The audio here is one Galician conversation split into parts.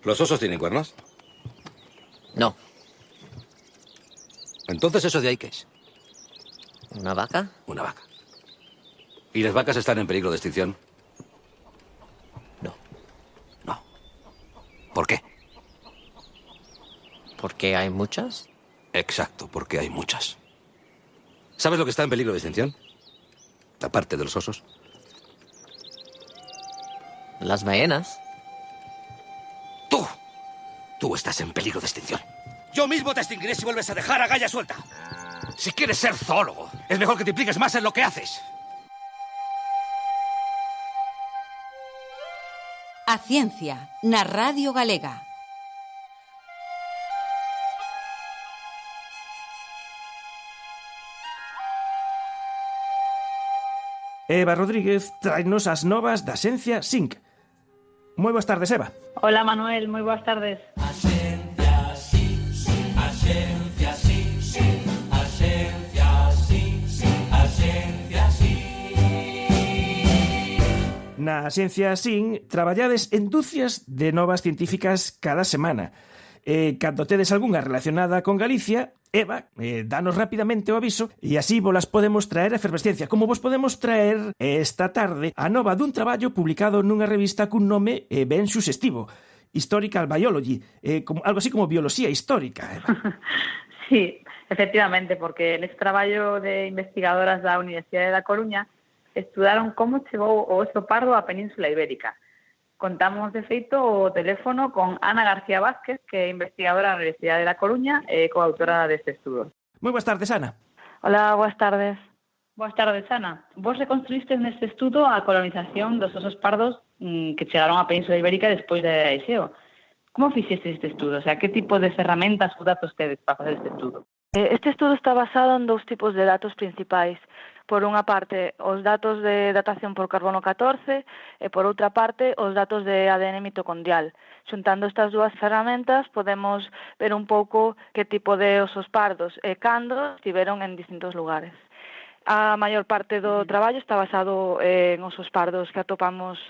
¿Los osos tienen cuernos? No. Entonces, ¿eso de ahí qué es? ¿Una vaca? Una vaca. ¿Y las vacas están en peligro de extinción? No. No. ¿Por qué? ¿Porque hay muchas? Exacto, porque hay muchas. ¿Sabes lo que está en peligro de extinción? Aparte de los osos. Las ballenas. Tú estás en peligro de extinción. Yo mismo te extinguiré si vuelves a dejar a Gaia suelta. Si quieres ser zoólogo, es mejor que te impliques más en lo que haces. A Ciencia, na Radio Galega. Eva Rodríguez traenos as novas da Xencia SINC. Moi boas tardes, Eva. Hola, Manuel, moi boas tardes. Na Xencia SIN traballades en dúcias de novas científicas cada semana. Cando tedes algunha relacionada con Galicia, Eva, danos rapidamente o aviso e así volas podemos traer a efervesciencia. Como vos podemos traer esta tarde a nova dun traballo publicado nunha revista cun nome ben suxestivo, Historical Biology, algo así como bioloxía histórica, Eva. Sí, efectivamente, porque neste traballo de investigadoras da Universidade da Coruña estudaron como chegou o oso pardo á Península Ibérica. Contamos, de feito, o teléfono con Ana García Vázquez, que é investigadora da Universidade da Coruña e coautora deste estudo. Moi boas tardes, Ana. Hola, boas tardes. Boas tardes, Ana. Vos reconstruíste neste estudo a colonización dos osos pardos que chegaron á Península Ibérica despois de Exeo. Como fixeste este estudo? O sea, que tipo de ferramentas ou datos tedes para facer este estudo? Este estudo está basado en dous tipos de datos principais. Por unha parte, os datos de datación por carbono 14 e, por outra parte, os datos de ADN mitocondrial. Xuntando estas dúas ferramentas, podemos ver un pouco que tipo de osos pardos e cando estiveron en distintos lugares. A maior parte do traballo está basado en osos pardos que atopamos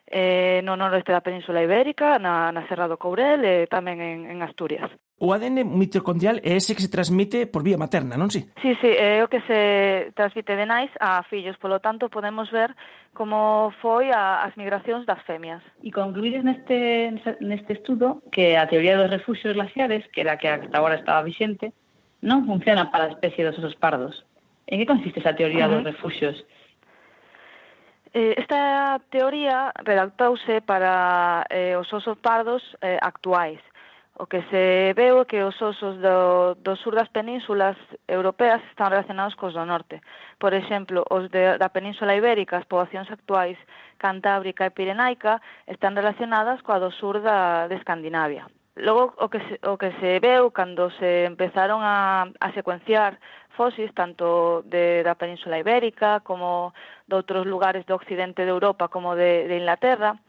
no noroeste da Península Ibérica, na Serra do Courel e tamén en Asturias. O ADN mitocondrial é ese que se transmite por vía materna, non si? Sí, é o que se transmite de nais a fillos, polo tanto podemos ver como foi as migracións das femias. E concluídes neste estudo que a teoría dos refuxios glaciares, que era que hasta agora estaba vixente, non funciona para a especie dos osos pardos. En que consiste esa teoría dos refuxios? Esta teoría redactouse para os osos pardos actuais. O que se veu é que os osos do sur das penínsulas europeas están relacionados cos do norte. Por exemplo, os da Península Ibérica, as poboacións actuais cantábrica e pirenaica, están relacionadas coa do sur de Escandinavia. Logo, o que se veu cando se empezaron a secuenciar fósiles, tanto da Península Ibérica como de outros lugares do occidente de Europa como de Inglaterra,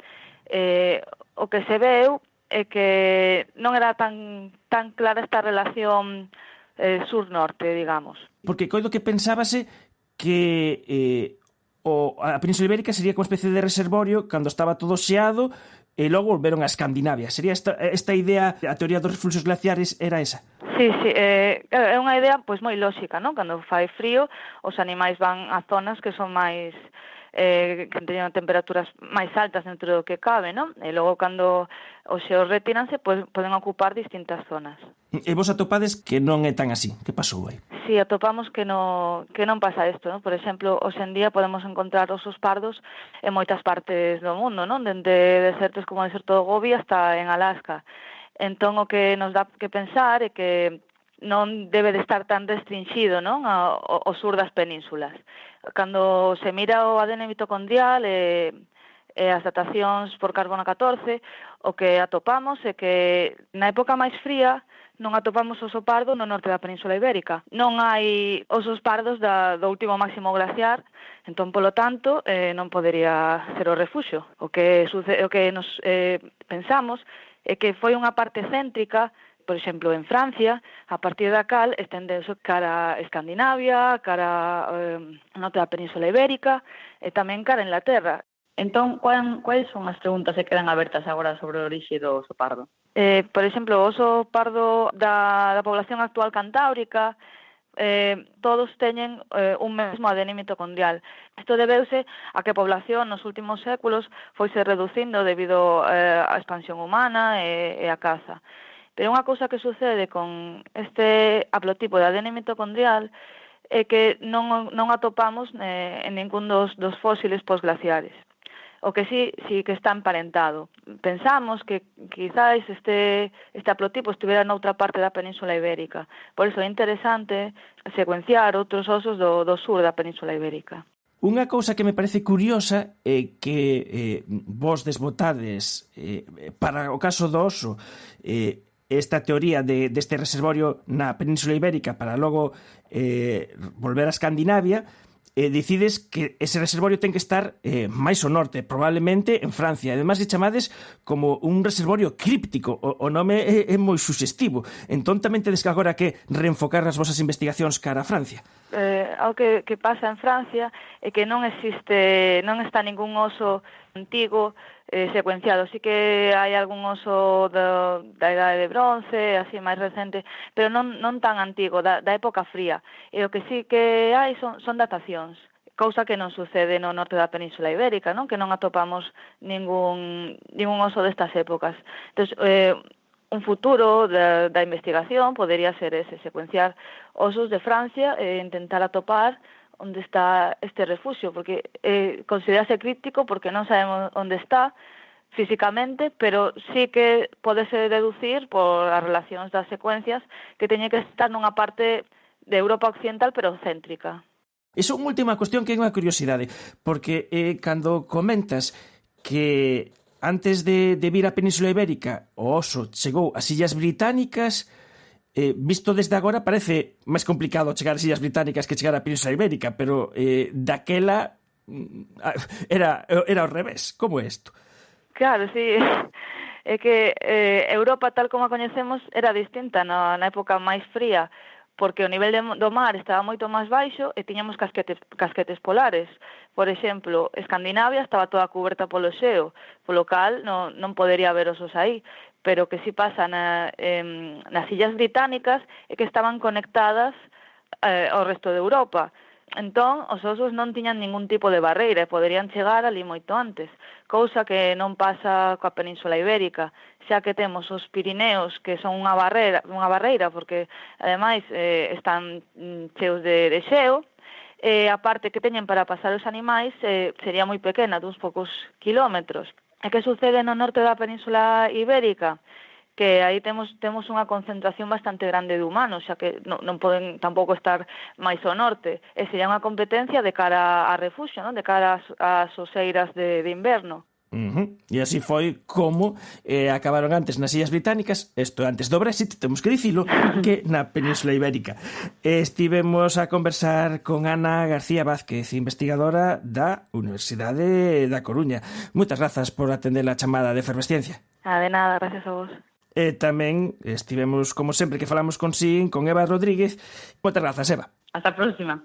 o que se veu é que non era tan clara esta relación sur-norte, digamos. Porque coido que pensábase que a Península Ibérica sería como especie de reservorio cando estaba todo xeado e logo volveron a Escandinavia. Sería esta idea, a teoría dos refluxos glaciares era esa? Sí, é unha idea pois moi lóxica, non? Cando fai frío, os animais van a zonas que son máis que teñen temperaturas máis altas dentro do que cabe, non? E logo cando os xeos retíranse, pois poden ocupar distintas zonas. E vos atopades que non é tan así? Que pasou aí? Sí, atopamos que non pasa isto, non? Por exemplo, hoxe en día podemos encontrar osos pardos en moitas partes do mundo, non? Dende desertos como o deserto do Gobi hasta en Alaska. Entón, o que nos dá que pensar é que non debe de estar tan restringido, non? Ao sur das penínsulas. Cando se mira o ADN mitocondrial e as datacións por carbono 14, o que atopamos é que na época máis fría non atopamos oso pardo no norte da Península Ibérica. Non hai osos pardos do último máximo glaciar, entón, polo tanto, non podería ser o refuxio. O que nos pensamos é que foi unha parte céntrica, por exemplo, en Francia, a partir da cal estendeuse cara a Escandinavia, cara ao norte da Península Ibérica e tamén cara a Inglaterra. Entón, quais son as preguntas que quedan abertas agora sobre a orixe do oso pardo? Por exemplo, o oso pardo da población actual cantábrica, todos teñen un mesmo ADN mitocondrial. Isto debeuse a que a población nos últimos séculos foise reducindo debido á expansión humana e a caza. Pero unha cousa que sucede con este haplotipo de ADN mitocondrial é que non atopamos en ningún dos fósiles posglaciares. O que sí que está emparentado. Pensamos que quizás este haplotipo estivera noutra parte da Península Ibérica. Por iso é interesante secuenciar outros osos do sur da Península Ibérica. Unha cousa que me parece curiosa é que vos desbotades para o caso do oso esta teoría deste reservorio na Península Ibérica para logo volver a Escandinavia, decides que ese reservorio ten que estar máis ao norte, probablemente en Francia. Ademais, lle chamades como un reservorio críptico. O nome é moi suxestivo. Entón, tamén tedes que agora que reenfocar as vosas investigacións cara a Francia. Algo que pasa en Francia é que non está ningún oso antigo secuenciado. Sí que hai algún oso da Idade de Bronce, así máis recente, pero non tan antigo, da época fría. E o que sí que hai son datacións, cousa que non sucede no norte da Península Ibérica, non? Que non atopamos ningún oso destas épocas. Entón, un futuro da investigación podería ser ese, secuenciar osos de Francia e intentar atopar onde está este refuxio, porque considerase críptico porque non sabemos onde está físicamente, pero sí que podese deducir por as relacións das secuencias que teñe que estar nunha parte de Europa Occidental, pero céntrica. Iso é unha última cuestión que é unha curiosidade, porque cando comentas que antes de vir á Península Ibérica o oso chegou ás Illas Británicas, visto desde agora parece máis complicado chegar ás Illas Británicas que chegar á Península Ibérica, pero daquela era ao revés. Como é isto? Claro, sí. É que Europa, tal como a coñecemos, era distinta na época máis fría, porque o nivel do mar estaba moito máis baixo e tiñamos casquetes polares. Por exemplo, Escandinavia estaba toda cuberta polo xeo, polo cal non podería haber osos aí. Pero o que sí pasa nas Illas Británicas é que estaban conectadas ao resto de Europa. Entón, os osos non tiñan ningún tipo de barreira e poderían chegar ali moito antes, cousa que non pasa coa Península Ibérica, xa que temos os Pirineos, que son unha barreira porque, ademais, están cheos de xeo, e a parte que teñen para pasar os animais sería moi pequena, duns poucos kilómetros. E que sucede no norte da Península Ibérica? Que aí temos unha concentración bastante grande de humanos, xa que non poden tampouco estar máis ao norte. E sería unha competencia de cara a refuxio, non? De cara ás oseiras de inverno. E así foi como acabaron antes nas Illas Británicas, isto antes do Brexit, temos que dicilo, que na Península Ibérica. Estivemos a conversar con Ana García Vázquez, investigadora da Universidade da Coruña. Moitas grazas por atender a chamada de Efervesciencia. De nada, gracias a vos. E tamén estivemos, como sempre que falamos con Eva Rodríguez. Moitas grazas, Eva. Hasta a próxima.